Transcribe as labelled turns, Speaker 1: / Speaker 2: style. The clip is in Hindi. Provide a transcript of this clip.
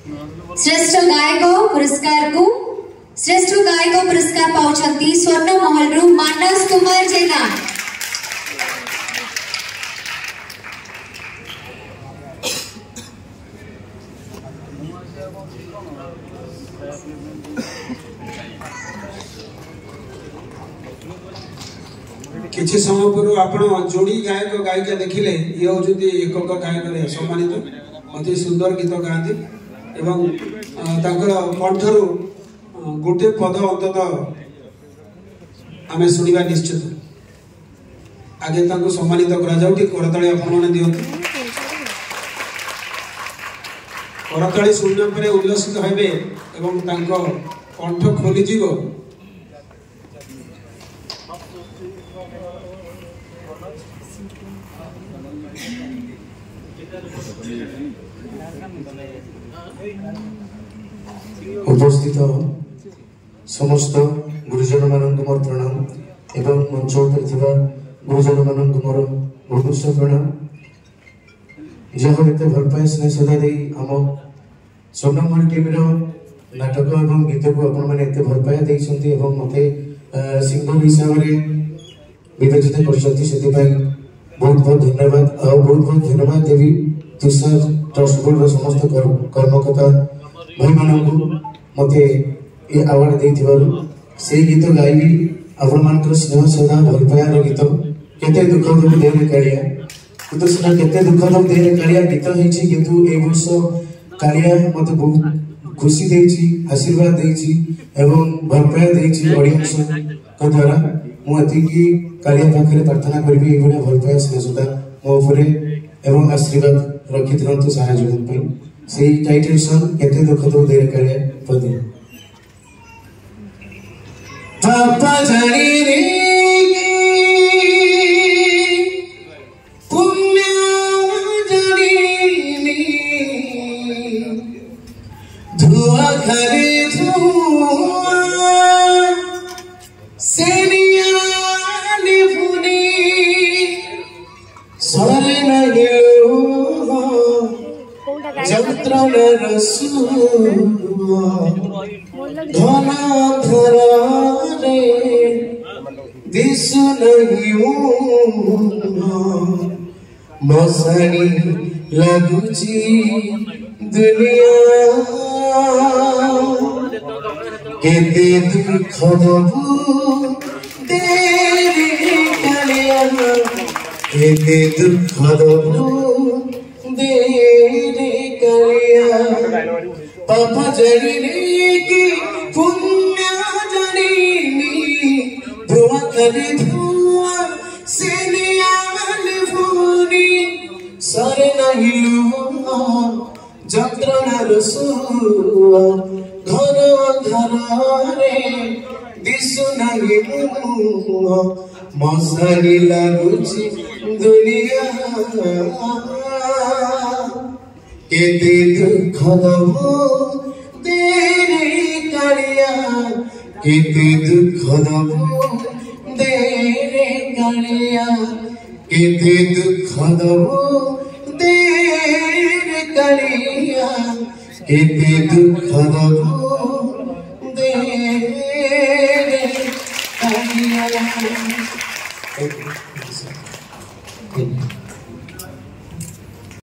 Speaker 1: श्रेष्ठ गायक पुरस्कार को श्रेष्ठ गायक पुरस्कार पाउछंती स्वर्ण महल रु मानस कुमार जेना।
Speaker 2: किछि समय पूर्व आपण जोड़ी गायक गायिका देखिले ये होजुती एकक गायक रे सम्मानित अति सुंदर गीत गाती एवं तांकर कंठरू गोटे पद अंतत आमे सुनिबा निश्चित आगे तांको सम्मानित करा जाउटी करताली आपण माने दियंतु करताली सुनने परे उल्लसित हेबे एवं तांको कंठ खोली जीवो।
Speaker 3: उपस्थित समस्त गुरुजन मान मोर प्रणाम एवं मंच पर गुरुजन मान मोर भूमिष्ठ प्रणाम जहाँ एत भल पाए स्नेह श्रद्धा दे आम स्वर्णमहल टीम नाटक और गीत को आपण मैंने एत भल पाए देखते मत सिंगर हिसाब से विवेचित कर बहुत बहुत धन्यवाद और बहुत बहुत धन्यवाद देवी तुषार ट्रस्ट बोर्ड समस्त कर्मकर्ता भाई मान मत ये अवार्ड दे गीत गायबी आपण स्नेह श्रद्धा भल पायार गीत केते दुख दुख देह कालिया तो सीना केते दुख दुख देह कालिया गीत होइछि किंतु ए वर्ष कालिया मत बहुत खुशी देछि आशीर्वाद देछि एवं भल पाया देछि ऑडियंस को द्वारा मुझे कालिया पाखे प्रार्थना करी ये भल पाया स्नेह श्रद्धा मो उपरे एवं आशीर्वाद रखी दिखाँ सारा जीवन से टाइटल सॉन्ग केते दुख दुख देह कालिया पदे पापा जानी रे पुण्य जानी धुआ करे धुआ सेनिया निपुनी सरे नगेलो जंत्रन रसूआ धना धरारे दिसु नहीं मसानी लगुची दुनिया केते दुख दबु तेरी कालिया केते दुख दबु तेरी कालिया पापा जड़नी की पुण्य जड़नी धुआ करे धुआ सेनियाल भूनी सरे नहीं लुआ जंत्रना रसूआ घर घर रे दिसु नहीं मुआ मसानी लगुची दुनिया केते दुख दबु तेरे कालिया केते दुख दबु तेरे कालिया केते दुख दबु तेरे कालिया केते दुख दबु